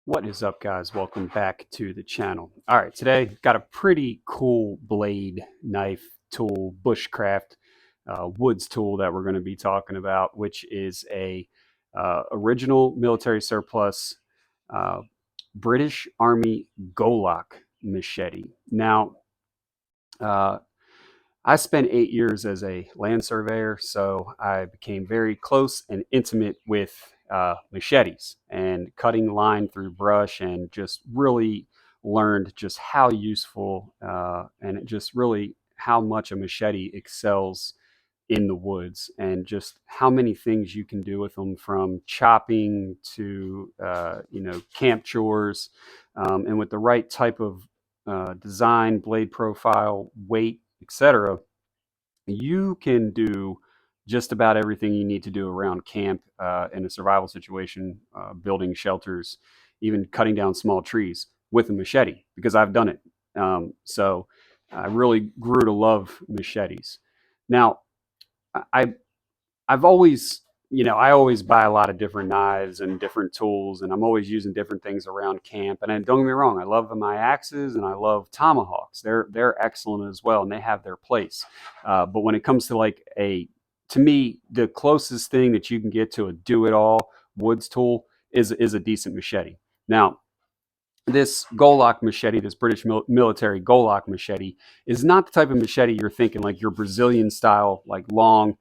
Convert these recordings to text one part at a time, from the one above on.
What is up, guys? Welcome back to the channel. All right, today got a pretty cool blade, knife, tool, bushcraft, woods tool that we're going to be talking about, which is a original military surplus uh, British Army Golok machete. Now, uh, I spent 8 years as a land surveyor, so I became very close and intimate with machetes and cutting line through brush, and just really learned just how useful and just really how much a machete excels in the woods, and just how many things you can do with them, from chopping to camp chores, and with the right type of design, blade profile, weight, etc., you can do just about everything you need to do around camp, in a survival situation, building shelters, even cutting down small trees with a machete, because I've done it. So I really grew to love machetes. Now, I I've always, I always buy a lot of different knives and different tools, and I'm always using different things around camp. And don't get me wrong, I love my axes and I love tomahawks. They're excellent as well, and they have their place. But when it comes to to me, the closest thing that you can get to a do-it-all woods tool is a decent machete. Now, this Golok machete, this British military Golok machete, is not the type of machete you're thinking, like your Brazilian style, like long,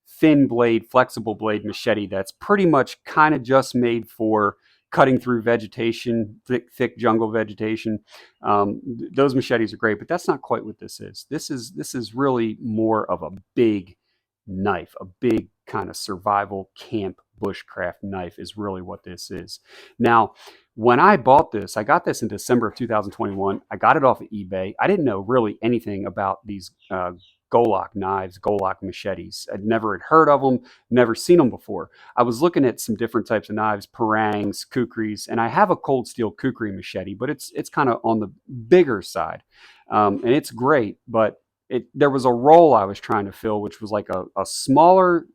thin blade, flexible blade machete that's pretty much kind of just made for cutting through vegetation, thick jungle vegetation. Those machetes are great, but that's not quite what this is. This is really more of a big knife, a big kind of survival camp bushcraft knife is really what this is. Now, when I bought this, I got this in December of 2021. I got it off of eBay. I didn't know really anything about these Golok knives, Golok machetes. I'd never had heard of them, never seen them before. I was looking at some different types of knives, parangs, kukris, and I have a cold steel kukri machete, but it's kind of on the bigger side, and it's great. But there was a role I was trying to fill, which was like a smaller,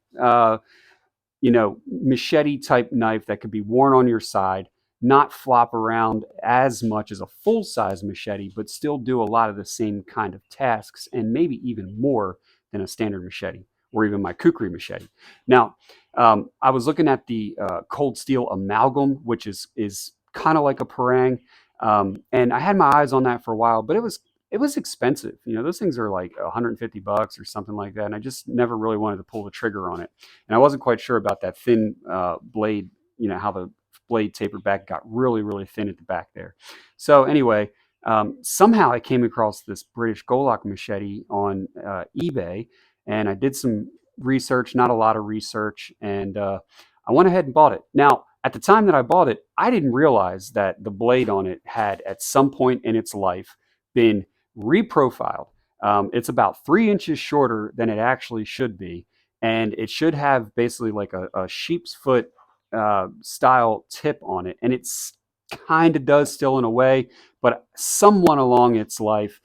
machete type knife that could be worn on your side, not flop around as much as a full size machete, but still do a lot of the same kind of tasks, and maybe even more than a standard machete or even my kukri machete. Now, I was looking at the cold steel amalgam, which is kind of like a parang, and I had my eyes on that for a while, but it was expensive. Those things are like $150 or something like that, and I just never really wanted to pull the trigger on it. And I wasn't quite sure about that thin blade, how the blade tapered back, got really, really thin at the back there. So anyway, somehow I came across this British Golok machete on eBay, and I did some research, not a lot of research, and I went ahead and bought it. Now, at the time that I bought it, I didn't realize that the blade on it had, at some point in its life, been reprofiled. It's about 3 inches shorter than it actually should be, and it should have basically like a sheep's foot style tip on it, and it's kind of does still in a way, but someone along its life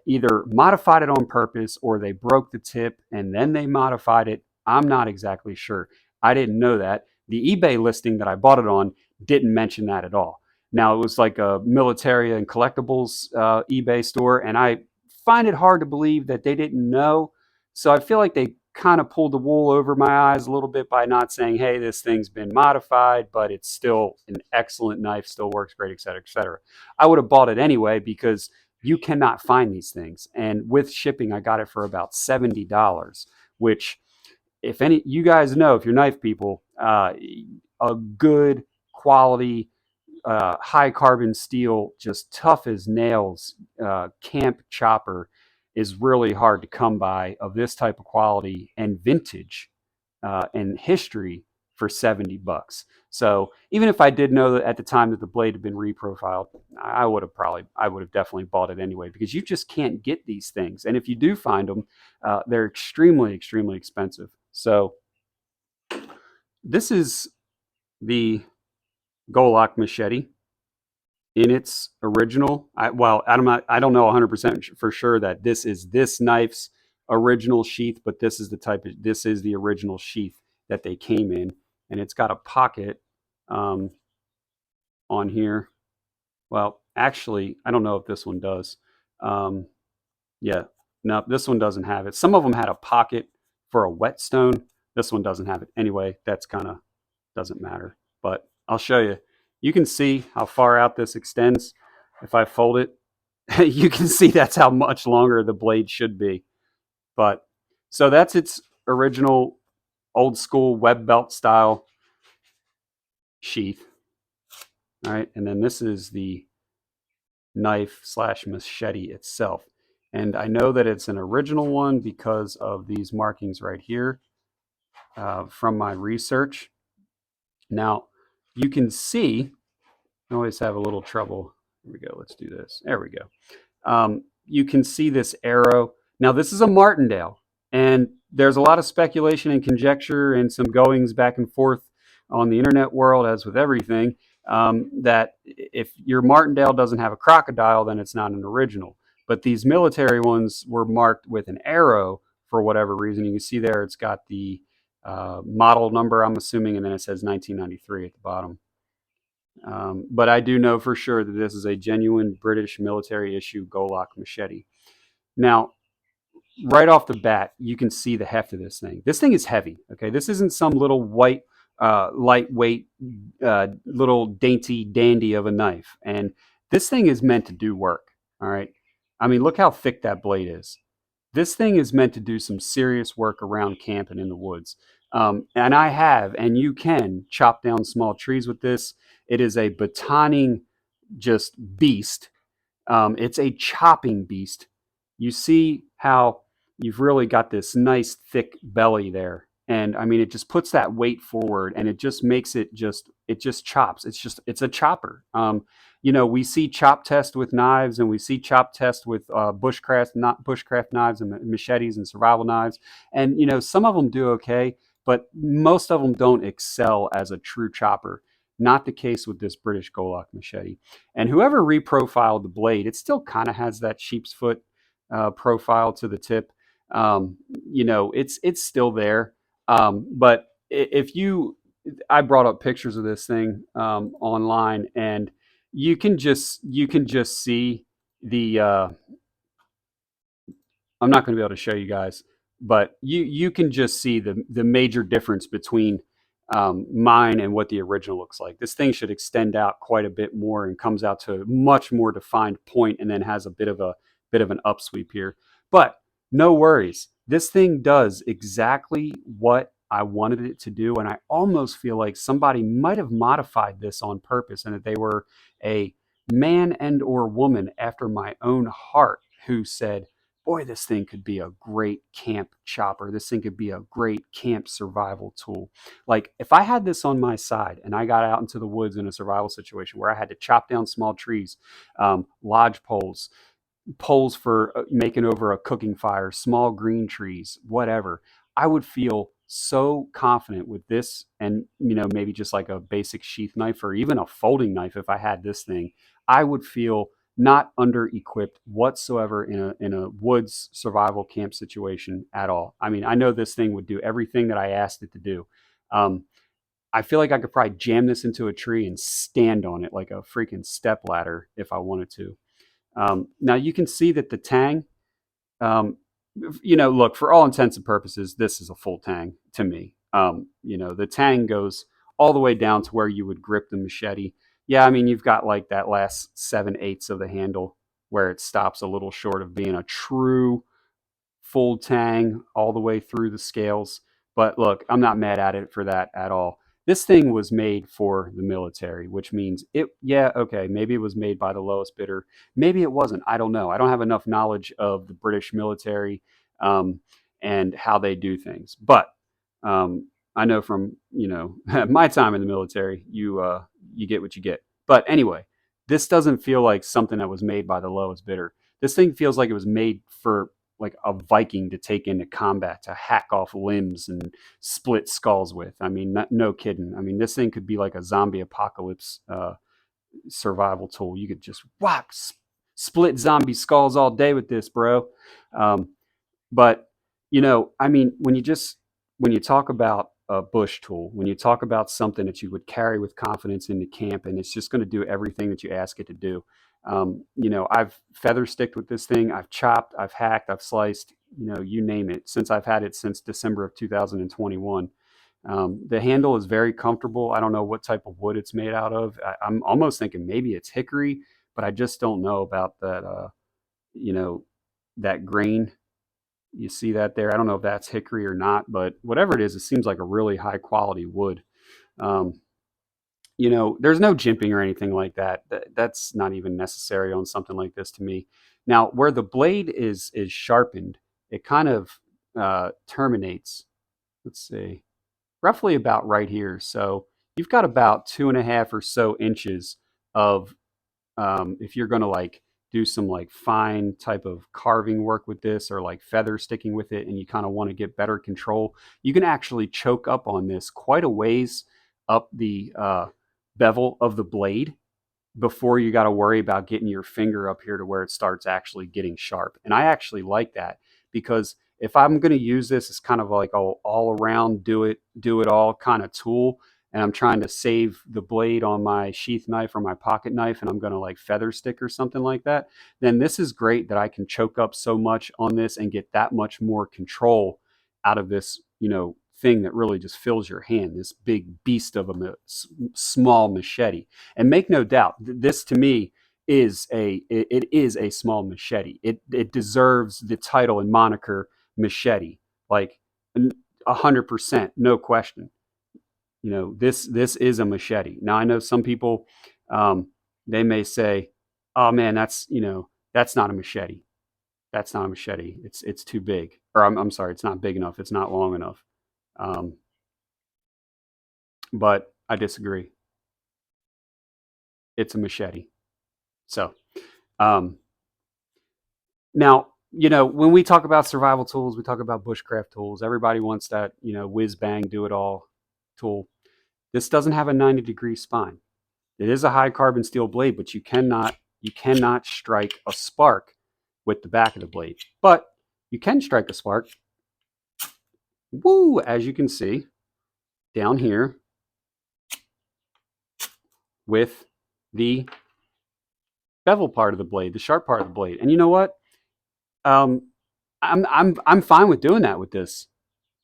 either modified it on purpose or they broke the tip and then they modified it. I'm not exactly sure. I didn't know that. The eBay listing that I bought it on didn't mention that at all. Now, it was like a military and collectibles eBay store, and I find it hard to believe that they didn't know. So I feel like they kind of pulled the wool over my eyes a little bit by not saying, hey, this thing's been modified, but it's still an excellent knife, still works great, et cetera, et cetera. I would have bought it anyway, because you cannot find these things. And with shipping, I got it for about $70, which, if any, you guys know, if you're knife people, a good quality, high carbon steel, just tough as nails, camp chopper is really hard to come by, of this type of quality and vintage and history, for $70. So even if I did know that at the time that the blade had been reprofiled, I would have definitely bought it anyway, because you just can't get these things. And if you do find them, they're extremely, extremely expensive. So this is the Golok machete in its original. I don't know 100% for sure that this is this knife's original sheath, but this is the original sheath that they came in, and it's got a pocket. Um, on here. Well, actually, I don't know if this one does. Um, yeah, no, this one doesn't have it. Some of them had a pocket for a whetstone. This one doesn't have it. Anyway, that's kind of doesn't matter. But I'll show you. You can see how far out this extends. If I fold it, you can see that's how much longer the blade should be. But so that's its original old school web belt style sheath. All right, and then this is the knife slash machete itself. And I know that it's an original one because of these markings right here from my research. Now, you can see, I always have a little trouble. Here we go. Let's do this. There we go. You can see this arrow. Now, this is a martindale, and there's a lot of speculation and conjecture and some goings back and forth on the internet world, as with everything, that if your martindale doesn't have a crocodile, then it's not an original. But these military ones were marked with an arrow for whatever reason. You can see there it's got the model number, I'm assuming, and then it says 1993 at the bottom. But I do know for sure that this is a genuine British military issue Golok machete. Now, right off the bat, you can see the heft of this thing. This thing is heavy. Okay, this isn't some little white, lightweight, little dainty dandy of a knife. And this thing is meant to do work. All right. I mean, look how thick that blade is. This thing is meant to do some serious work around camp and in the woods. And I have, and you can chop down small trees with this. It is a batoning just beast. It's a chopping beast. You see how you've really got this nice thick belly there. And I mean, it just puts that weight forward and it just makes it just chops. It's a chopper. We see chop test with knives and we see chop test with bushcraft knives and machetes and survival knives. And, some of them do okay, but most of them don't excel as a true chopper. Not the case with this British Golok machete. And whoever reprofiled the blade, it still kind of has that sheep's foot profile to the tip. It's still there. But if you, I brought up pictures of this thing online, and you can just see the. I'm not going to be able to show you guys, but you can just see the major difference between mine and what the original looks like. This thing should extend out quite a bit more and comes out to a much more defined point, and then has a bit of an upsweep here. But no worries, this thing does exactly what I wanted it to do, and I almost feel like somebody might have modified this on purpose, and that they were a man and or woman after my own heart who said, boy, this thing could be a great camp chopper. This thing could be a great camp survival tool. Like, if I had this on my side and I got out into the woods in a survival situation where I had to chop down small trees, lodge poles for making over a cooking fire, small green trees, whatever, I would feel so confident with this, and maybe just like a basic sheath knife or even a folding knife. If I had this thing, I would feel not under equipped whatsoever in a woods survival camp situation at all. I mean, I know this thing would do everything that I asked it to do. Um, I feel like I could probably jam this into a tree and stand on it like a freaking step ladder if I wanted to. Now you can see that the tang, um, look, for all intents and purposes, this is a full tang to me. The tang goes all the way down to where you would grip the machete. Yeah, I mean, you've got like that last 7/8 of the handle where it stops a little short of being a true full tang all the way through the scales. But look, I'm not mad at it for that at all. This thing was made for the military, which means yeah, okay, maybe it was made by the lowest bidder. Maybe it wasn't. I don't know. I don't have enough knowledge of the British military um, and how they do things. But I know from, my time in the military, you get what you get. But anyway, this doesn't feel like something that was made by the lowest bidder. This thing feels like it was made for like a Viking to take into combat, to hack off limbs and split skulls with. I mean, no kidding. I mean, this thing could be like a zombie apocalypse survival tool. You could just whack, split zombie skulls all day with this, bro. Um, but I mean, when you talk about a bush tool, when you talk about something that you would carry with confidence into camp, and it's just going to do everything that you ask it to do. I've feather sticked with this thing. I've chopped, I've hacked, I've sliced, you name it, since I've had it since December of 2021. The handle is very comfortable. I don't know what type of wood it's made out of. I'm almost thinking maybe it's hickory, but I just don't know about that. You know, that grain. You see that there? I don't know if that's hickory or not, but whatever it is, it seems like a really high quality wood. Um, there's no jimping or anything like that. That's not even necessary on something like this to me. Now, where the blade is sharpened, it kind of terminates. Let's see, roughly about right here. So you've got about 2.5 or so inches of if you're going to like do some like fine type of carving work with this, or like feather sticking with it, and you kind of want to get better control, you can actually choke up on this quite a ways up the bevel of the blade before you got to worry about getting your finger up here to where it starts actually getting sharp. And I actually like that, because if I'm going to use this as kind of like all around do it all kind of tool, and I'm trying to save the blade on my sheath knife or my pocket knife, and I'm going to like feather stick or something like that, then this is great that I can choke up so much on this and get that much more control out of this, thing that really just fills your hand, this big beast of a small machete. And make no doubt, this to me it is a small machete. It deserves the title and moniker machete, like 100%, no question. This is a machete. Now I know some people, they may say, "Oh man, that's not a machete. That's not a machete. It's too big." Or I'm sorry, it's not big enough. It's not long enough. Um, but I disagree. It's a machete. So, um, now, when we talk about survival tools, we talk about bushcraft tools. Everybody wants that, whiz bang, do it all tool. This doesn't have a 90-degree spine. It is a high carbon steel blade, but you cannot strike a spark with the back of the blade. But you can strike a spark, woo, as you can see down here, with the bevel part of the blade, the sharp part of the blade. And you know what? Um, I'm fine with doing that with this.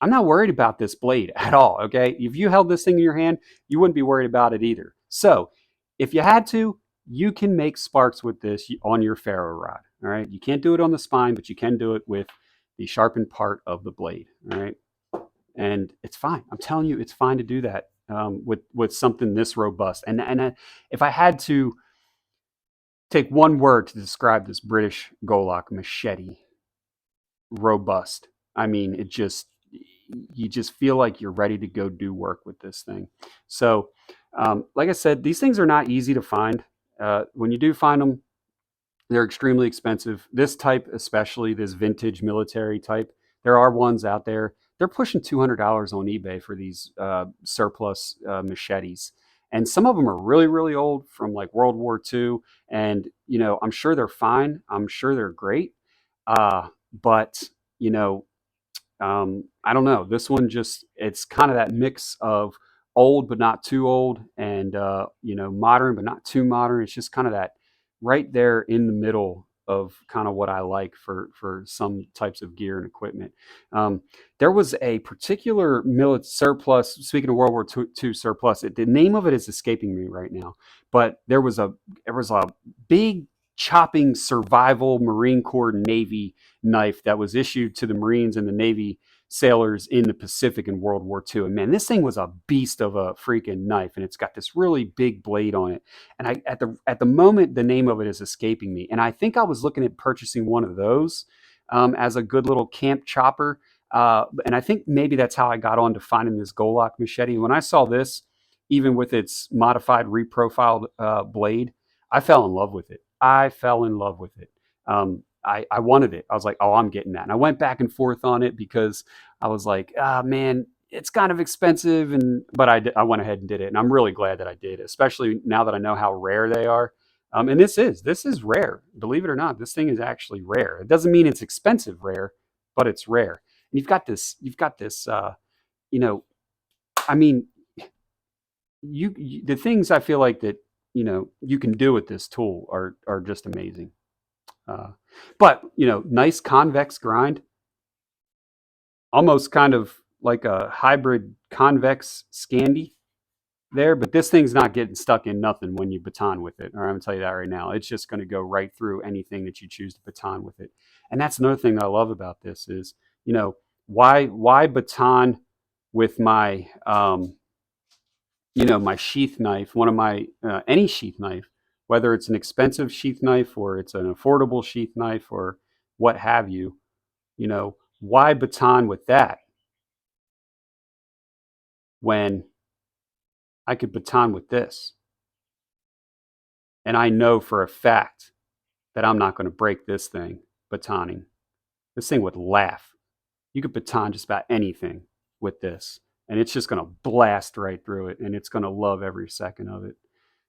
I'm not worried about this blade at all. Okay, if you held this thing in your hand, you wouldn't be worried about it either. So, if you had to, you can make sparks with this on your ferro rod. All right, you can't do it on the spine, but you can do it with the sharpened part of the blade. All right, and it's fine. I'm telling you, it's fine to do that with something this robust. And if I had to take one word to describe this British Golok machete, robust. I mean, you just feel like you're ready to go do work with this thing. So, like I said, these things are not easy to find. When you do find them, they're extremely expensive. This type, especially this vintage military type, there are ones out there. They're pushing $200 on eBay for these surplus machetes. And some of them are really, really old, from like World War II. And, I'm sure they're fine. I'm sure they're great. But, you know, I don't know. This one just, it's kind of that mix of old but not too old, and modern but not too modern. It's just kind of that right there in the middle of kind of what I like for some types of gear and equipment. Um, there was a particular military surplus. Speaking of World War II surplus, the name of it is escaping me right now. But there was a big chopping survival Marine Corps Navy knife that was issued to the Marines and the Navy sailors in the Pacific in World War II. And man, this thing was a beast of a freaking knife, and it's got this really big blade on it. And at the moment, the name of it is escaping me. And I think I was looking at purchasing one of those as a good little camp chopper. And I think maybe that's how I got on to finding this Golok machete. When I saw this, even with its modified, reprofiled blade, I fell in love with it. I fell in love with it. I wanted it. I was like, oh, I'm getting that. And I went back and forth on it, because I was like, ah, man, it's kind of expensive. But I went ahead and did it. And I'm really glad that I did, especially now that I know how rare they are. And this is rare. Believe it or not, this thing is actually rare. It doesn't mean it's expensive rare, but it's rare. And you've got this, you know, I mean, the things I feel like that you can do with this tool are just amazing. Uh, but nice convex grind, almost kind of like a hybrid convex Scandi there. But this thing's not getting stuck in nothing when you baton with it. Or I'm gonna tell you that right now. It's just going to go right through anything that you choose to baton with it. And that's another thing that I love about this is why baton with my my sheath knife, one of my any sheath knife, whether it's an expensive sheath knife or it's an affordable sheath knife or what have you, why baton with that when I could baton with this? And I know for a fact that I'm not going to break this thing batoning. This thing would laugh. You could baton just about anything with this, and it's just going to blast right through it, and it's going to love every second of it.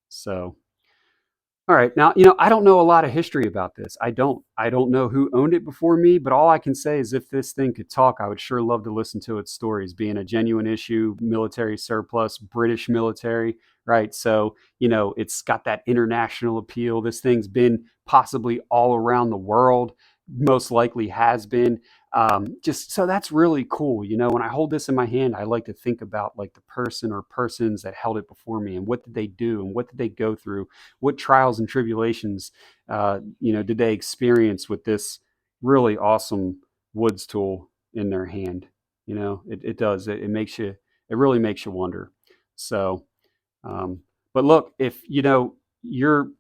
So, all right. Now, I don't know a lot of history about this. I don't know who owned it before me, but all I can say is if this thing could talk, I would sure love to listen to its stories, being a genuine issue, military surplus, British military, right? So, it's got that international appeal. This thing's been possibly all around the world, most likely has been. Just so that's really cool. When I hold this in my hand, I like to think about like the person or persons that held it before me and what did they do and what did they go through, what trials and tribulations did they experience with this really awesome woods tool in their hand. It does it makes you, it really makes you wonder. So um, but look, if you're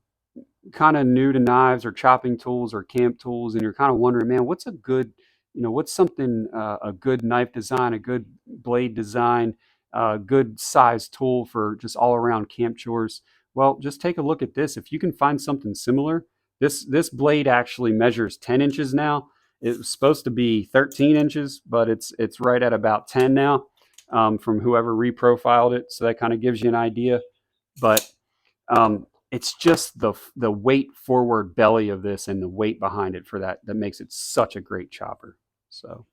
kind of new to knives or chopping tools or camp tools and you're kind of wondering, man, what's a good, what's something, a good knife design, a good blade design, a good size tool for just all around camp chores? Well, just take a look at this. If you can find something similar, this blade actually measures 10 inches now. It was supposed to be 13 inches, but it's right at about 10 now, from whoever reprofiled it. So that kind of gives you an idea. But it's just the weight forward belly of this and the weight behind it for that makes it such a great chopper. So,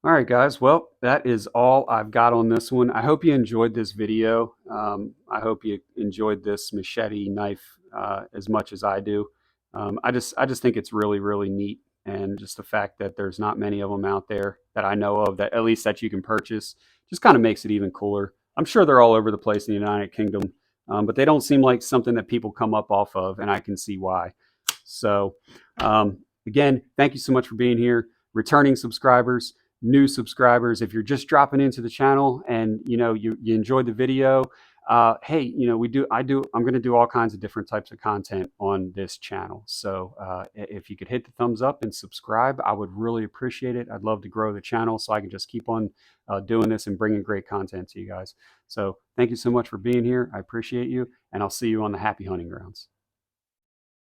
all right, guys. Well, that is all I've got on this one. I hope you enjoyed this video. I hope you enjoyed this machete knife as much as I do. I just think it's really really neat, and just the fact that there's not many of them out there that I know of, that at least that you can purchase, just kind of makes it even cooler. I'm sure they're all over the place in the United Kingdom, but they don't seem like something that people come up off of, and I can see why. So, again, thank you so much for being here, returning subscribers, new subscribers. If you're just dropping into the channel and you enjoyed the video, hey, I'm going to do all kinds of different types of content on this channel. So if you could hit the thumbs up and subscribe, I would really appreciate it. I'd love to grow the channel so I can just keep on doing this and bringing great content to you guys. So thank you so much for being here. I appreciate you, and I'll see you on the happy hunting grounds.